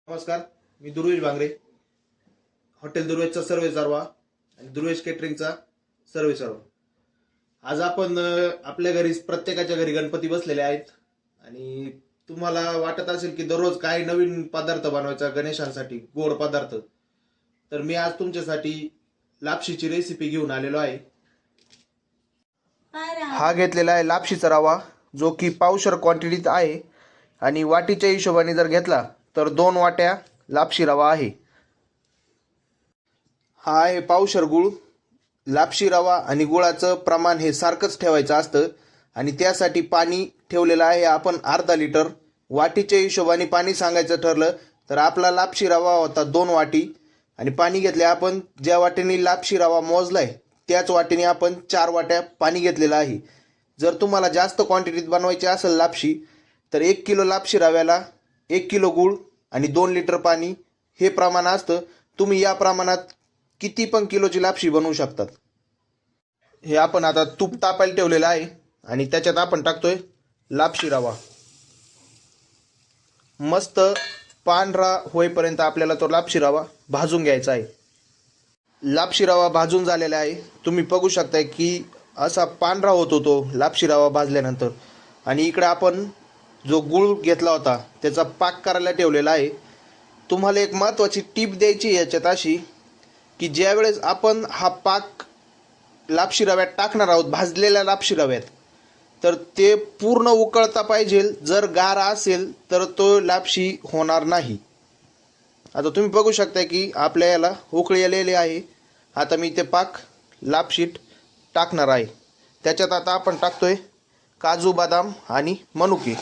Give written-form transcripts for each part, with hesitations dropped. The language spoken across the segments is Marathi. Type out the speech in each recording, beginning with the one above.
नमस्कार, मी दुर्वेश भांगरे, हॉटेल दुर्वेशचा सर्वे सर्वा आणि दुर्वेश केटरिंगचा सर्वे सर्वा. आज आपण आपल्या घरी प्रत्येकाच्या घरी गणपती बसलेले आहेत आणि तुम्हाला वाटत असेल की दररोज काय नवीन पदार्थ बनवायचा गणेशांसाठी, गोड पदार्थ. तर मी आज तुमच्यासाठी लापशीची रेसिपी घेऊन आलेलो आहे. हा घेतलेला आहे लापशीचा रवा, जो की पावशर क्वांटिटीत आहे आणि वाटीच्या हिशोबाने जर घेतला तर 2 वाट्या लापशी रवा आहे. हा आहे पावशर गुळ. लापशी रवा आणि गुळाचं प्रमाण हे सारखंच ठेवायचं असतं आणि त्यासाठी पाणी ठेवलेलं आहे आपण अर्धा लिटर. वाटीच्या हिशोबाने पाणी सांगायचं ठरलं तर आपला लापशी रवा होता 2 वाटी आणि पाणी घेतले आपण ज्या वाटीने लापशी रवा मोजलाय त्याच वाटीने आपण 4 वाट्या पाणी घेतलेलं आहे. जर तुम्हाला जास्त क्वांटिटीत बनवायची असेल लापशी तर 1 किलो लापशी रव्याला 1 किलो गुळ आणि 2 लिटर पाणी हे प्रमाण असतं. तुम्ही या प्रमाणात किती पण किलोची लापशी बनवू शकतात. हे आपण आता तूप तापायला ठेवलेलं आहे आणि त्याच्यात आपण टाकतोय लापशी रवा. मस्त पांढरा होईपर्यंत आपल्याला तो लापशी रवा भाजून घ्यायचा आहे. लापशी रवा भाजून झालेला आहे. तुम्ही बघू शकताय की असा पांढरा होतो तो लापशी रवा भाजल्यानंतर. आणि इकडे आपण जो गूळ घेतला होता त्याचा पाक करायला ठेवलेला आहे. तुम्हाला एक महत्त्वाची टीप द्यायची याच्यात अशी की ज्यावेळेस आपण हा पाक लापशी रव्यात टाकणार आहोत, भाजलेल्या लापशी रव्यात, तर ते पूर्ण उकळता पाहिजे. जर गार असेल तर तो लापशी होणार नाही. आता तुम्ही बघू शकता की आपल्या याला उकळी आलेली आहे. आता मी ते पाक लापशीत टाकणार आहे. त्याच्यात आता आपण टाकतोय काजू, बदाम आणि मनुके.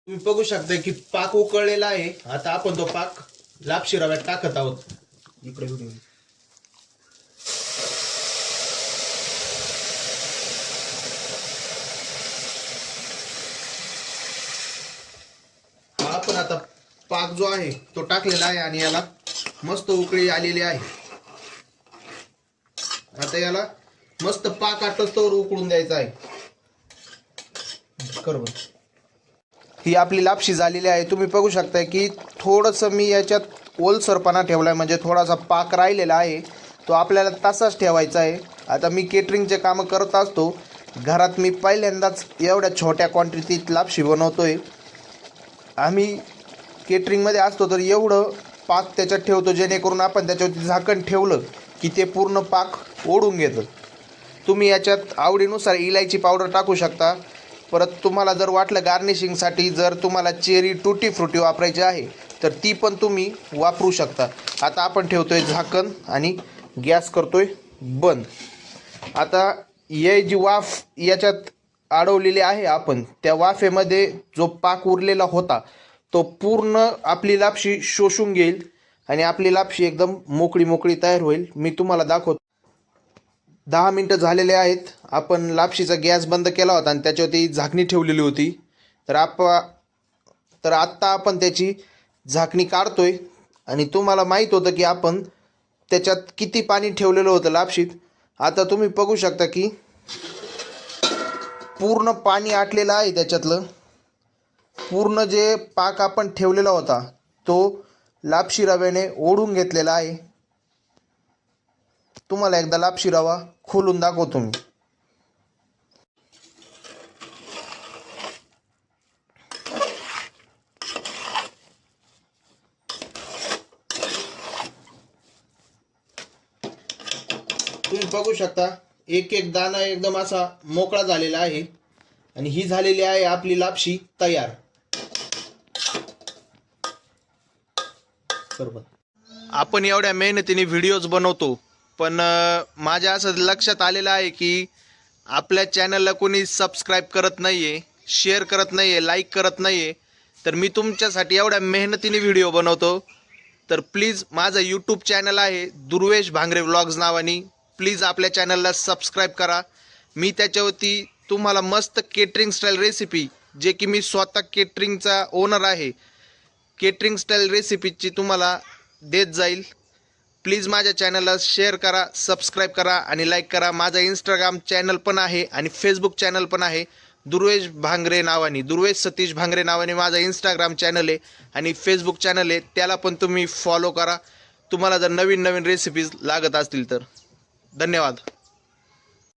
तुम्ही बघू शकता की पाक उकळलेला आहे. आता आपण तो पाक लापशी रव्यात टाकत आहोत. इकडे हा आपण आता पाक जो आहे तो टाकलेला आहे आणि याला मस्त उकळी आलेली आहे. आता याला मस्त पाक आटोस्तोवर उकळून द्यायचा आहे. बरोबर, ही आपली लापशी झालेली आहे. तुम्ही बघू शकताय की थोडंसं मी याच्यात ओलसरपणा ठेवलाय, म्हणजे थोडासा पाक राहिलेला आहे तो आपल्याला तसाच ठेवायचा आहे. आता मी केटरिंगचे कामं करत असतो घरात. मी पहिल्यांदाच एवढ्या छोट्या क्वांटिटीत लापशी बनवतोय. आम्ही केटरिंगमध्ये असतो तर एवढं पाक त्याच्यात ठेवतो जेणेकरून आपण त्याच्यावरती झाकण ठेवलं की ते पूर्ण पाक ओढून घेतं. तुम्ही याच्यात आवडीनुसार इलायची पावडर टाकू शकता. परत तुम्हाला जर वाटलं गार्निशिंगसाठी जर तुम्हाला चेरी टुटी फ्रुटी वापरायची आहे तर ती पण तुम्ही वापरू शकता. आता आपण ठेवतोय झाकण आणि गॅस करतोय बंद. आता ही जी वाफ याच्यात अडवलेली आहे आपण, त्या वाफेमध्ये जो पाक उरलेला होता तो पूर्ण आपली लापशी शोषून घेईल आणि आपली लापशी एकदम मोकळी मोकळी तयार होईल. मी तुम्हाला दाखवतो. 10 मिनटं झालेले आहेत. आपण लापशीचा गॅस बंद केला होता आणि त्याच्यावरती झाकणी ठेवलेली होती. तर आत्ता आपण त्याची झाकणी काढतोय आणि तुम्हाला माहीत होतं की आपण त्याच्यात किती पाणी ठेवलेलं होतं लापशीत. आता तुम्ही बघू शकता की पूर्ण पाणी आटलेलं आहे. त्याच्यातलं पूर्ण जे पाक आपण ठेवलेला होता तो लापशी रव्याने ओढून घेतलेला आहे. तुम्हाला एकदा लापशी रवा खोलून दाखवतो मी. तुम्ही बघू शकता एक एक दाणा एकदम असा मोकळा झालेला आहे आणि ही झालेली आहे आपली लापशी तयार. बरोबर, आपण एवढ्या मेहनतीने व्हिडिओज बनवतो पण माझ्या असं लक्षात आलेलं आहे की आपल्या चॅनलला कोणी सबस्क्राईब करत नाही आहे, शेअर करत नाही आहे, लाईक करत नाही आहे. तर मी तुमच्यासाठी एवढ्या मेहनतीने व्हिडिओ बनवतो. तर प्लीज माझं यूट्यूब चॅनल आहे दुर्वेश भांगरे व्लॉग्स नावाने. प्लीज आपल्या चॅनलला सबस्क्राईब करा. मी त्याच्यावरती तुम्हाला मस्त केटरिंग स्टाईल रेसिपी, जे की मी स्वतः केटरिंगचा ओनर आहे, केटरिंग स्टाईल रेसिपीची तुम्हाला देत जाईल. प्लीज माझ्या चॅनलला शेअर करा, सबस्क्राईब करा आणि लाईक करा. माझा इंस्टाग्राम चॅनल पण आहे आणि फेसबुक चॅनल पण आहे. दुर्वेश भांगरे नावाने, दुर्वेश सतीश भांगरे नावाने माझा इंस्टाग्राम चॅनल आहे आणि फेसबुक चॅनल आहे, त्याला पण तुम्ही फॉलो करा तुम्हाला जर नवीन नवीन रेसिपीज लागत असतील तर. धन्यवाद.